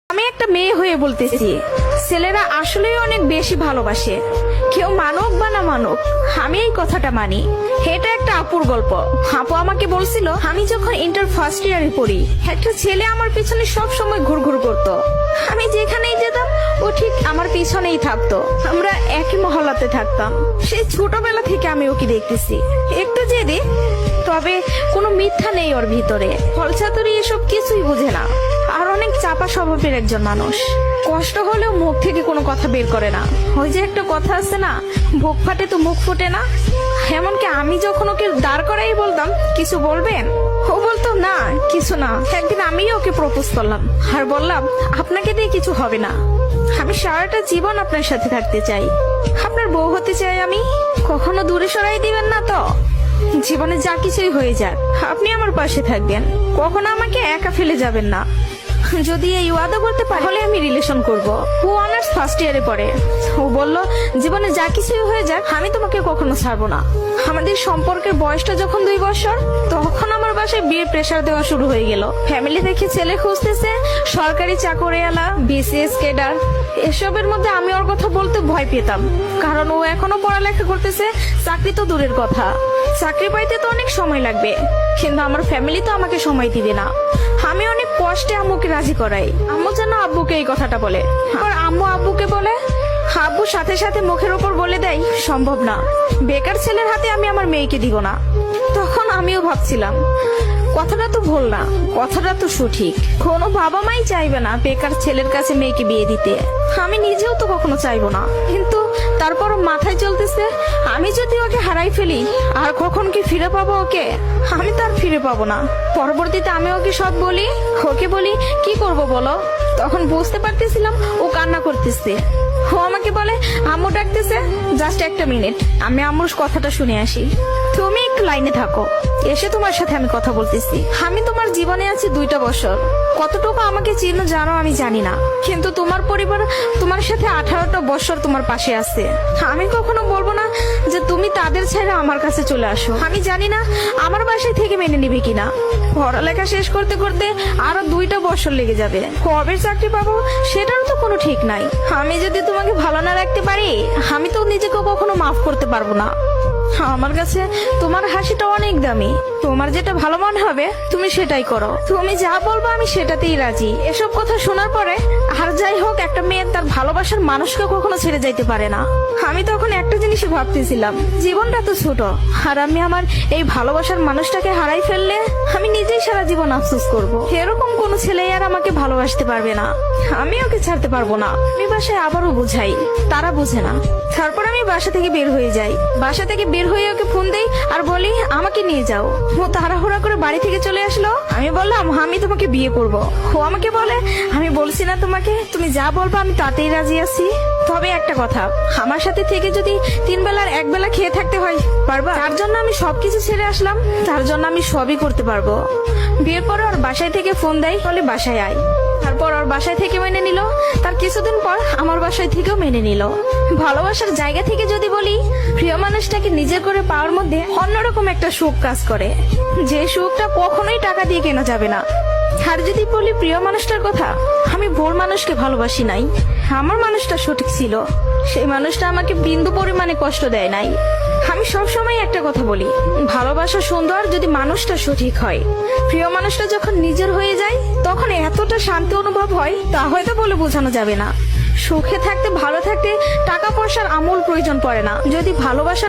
আমি একটা মেয়ে হয়ে বলতেছি, ছেলেরা আসলেই অনেক বেশি ভালোবাসে। কেউ মানুক বা না মানুক, আমি এই কথাটা মানি। এটা একটা আপুর গল্প। আপু আমাকে বলছিল, আমি যখন ইন্টার ফার্স্ট ইয়ারে পড়ি, একটা ছেলে আমার পিছনে সব সময় ঘুরঘুর করতো। আমি যেখানেই যেতাম ও ঠিক আমার পিছনেই থাকতো। আমরা একই মহল্লাতে থাকতাম। সেই ছোটবেলা থেকে আমি ওকে দেখতেছি। একটু জেদি, তবে কোনো মিথ্যা নেই ওর ভিতরে। ফলচাতুরি এসব কিছুই বুঝে না, আর অনেক চাপা স্বভাবের একজন মানুষ। কষ্ট হলেও মুখ থেকে কোনো কথা বের করে না। ওই যে একটা কথা আছে না, বুক ফাটে তো মুখ ফুটে না। এমনকি আমি যখন ওকে দাঁড় করাই বলতাম, কিছু বলবেন, ও বলতো না কিছু না। একদিন আমিও ওকে প্রপোজ করলাম আর বললাম, আপনাকে দিয়ে কিছু হবে না, আমি সারাটা জীবন আপনার সাথে থাকতে চাই, আপনার বউ হতে চাই আমি। কখনো দূরে সরাই দিবেন না তো? জীবনে যা কিছুই হয়ে যাক, আপনি আমার পাশে থাকবেন, কখনো আমাকে একা ফেলে যাবেন না। যদি এই ওয়াদা করতে পারে তাহলে আমি রিলেশন করব। ও অনার্স ফার্স্ট ইয়ারে পড়ে। ও বলল, জীবনে যা কিছুই হয়ে যাক, আমি তোমাকে কখনো ছাড়বো না। আমাদের সম্পর্কের বয়সটা যখন 2 বছর, তখন আমার বাসায় বিয়ের প্রেসার দেওয়া শুরু হয়ে গেল। ফ্যামিলি থেকে ছেলে খুঁজতেছে, সরকারি চাকরিওয়ালা, বিসিএস ক্যাডার। এসবের মধ্যে আমি ওর কথা বলতে ভয় পেতাম, কারণ ও এখনো পড়ালেখা করতেছে। চাকরি তো দূরের কথা, চাকরি পাইতে তো অনেক সময় লাগবে, কিন্তু আমার ফ্যামিলি তো আমাকে সময় দিবে না। আমি অনেক কষ্টে আম্মুকে রাজি করাই। আম্মু যেন আব্বুকে এই কথাটা বলে, আর আম্মু আব্বুকে বলে। আব্বু সাথে সাথে মুখের উপর বলে দেয়, সম্ভব না, বেকার ছেলের হাতে আমি আমার মেয়েকে দিব না। তখন আমিও ভাবছিলাম, কথাটা তো ভুল না, কথাটা তো সঠিক। কোনো বাবা মাই চাইবে না বেকার ছেলের কাছে মেয়েকে বিয়ে দিতে। আমি নিজেও তো কখনো চাইবো না, কিন্তু তারপরও মাথায় চলতেছে, আমি যদি ওকে হারাই ফেলি, আর কখন কি ফিরে পাবো ওকে? আমি তো আর ফিরে পাবো না। পরবর্তীতে আমি ওকে সব বলি, ওকে বলি কি করব বলো। তখন বুঝতে পারতেছিলাম ও কান্না করতেছে। ও আমাকে বলে, আম্মু ডাকতেছে, জাস্ট একটা মিনিট, আমি আম্মুর কথাটা শুনে আসি। তুমি একটু লাইনে থাকো, এসে তোমার সাথে আমি কথা বলতেছি। আমি তোমার জীবনে আছি 2টা বছর, কতটুকু আমাকে চিনো জানো আমি জানি না, কিন্তু তোমার পরিবার তোমার সাথে 18টা বছর তোমার পাশে আছে। আমি কখনো বলবো না যে তুমি তাদের ছেড়ে আমার কাছে চলে আসো। আমি জানি না আমার বাসায় থেকে মেনে নিবে কিনা। পড়ালেখা শেষ করতে করতে আরো 2টা বছর লেগে যাবে। কবে চাকরি পাবো সেটারও তো কোনো ঠিক নাই। আমি যদি তোমাকে ভালো না রাখতে পারি, আমি তো নিজেকে কখনো মাফ করতে পারবো না। আমার কাছে তোমার হাসিটা অনেক দামি। তোমার যেটা ভালো মনে হবে তুমি সেটাই করো। তুমি যা বলবো আমি সেটাতেই রাজি। এসব কথা শোনার পরে, আর যাই হোক, একটা মেয়ে তার ভালোবাসার মানুষকে কখনো ছেড়ে যাইতে পারে না। আমি তখন একটা জিনিসই ভাবতেছিলাম, জীবনটা তো ছোট, আর আমি আমার এই ভালোবাসার মানুষটাকে হারাই ফেললে আমি নিজেই সারা জীবন আফসোস করব। এরকম কোনো ছেলে আর আমাকে ভালোবাসতে পারবে না, আমি ওকে ছাড়তে পারবো না। আমি বাসায় আবারও বুঝাই, তারা বুঝে না। তারপর আমি বাসা থেকে বের হয়ে যাই। বাসা থেকে বের হয়ে ওকে ফোন দেই আর বলি, আমাকে নিয়ে যাও। ও তাড়াহুড়া করে বাড়ি থেকে চলে আসলো। আমি বললাম, আমি তোমাকে বিয়ে করব। ও আমাকে বলে, আমি বলছি না তোমাকে, তুমি যা বলবো আমি তাতেই রাজি আছি। তবে একটা কথা, আমার সাথে থেকে যদি 3 বেলার 1 বেলা খেয়ে থাকতে হয়, পারবা? তার জন্য আমি সবকিছু ছেড়ে আসলাম, তার জন্য আমি সবই করতে পারবো। বিয়ের পরে ওর বাসায় থেকে ফোন দেয়, বলে বাসায় আয়। তারপর ওর বাসায় থেকে মেনে নিল। তার কিছুদিন পর আমার বাসায় থেকেও মেনে নিল। ভালোবাসার জায়গা থেকে যদি বলি, প্রিয় মানুষটাকে নিজের করে পাওয়ার মধ্যে অন্যরকম একটা সুখ কাজ করে, যে সুখটা কখনোই টাকা দিয়ে কেনা যাবে না। আর যদি বলি প্রিয় মানুষটার কথা, আমি ভোর মানুষকে ভালোবাসি নাই। আমার মানুষটা সঠিক ছিল, সেই মানুষটা আমাকে বিন্দু পরিমাণে কষ্ট দেয় নাই। আমি সবসময় একটা কথা বলি, ভালোবাসা সুন্দর যদি মানুষটা সঠিক হয়। প্রিয় মানুষটা যখন নিজের হয়ে যায়, তখন এতটা শান্তি অনুভব হয়, তা হয়তো বলে বোঝানো যাবে না। সুখে থাকতে, ভালো থাকতে টাকা পয়সার আমূল প্রয়োজন পড়ে না, যদি ভালোবাসা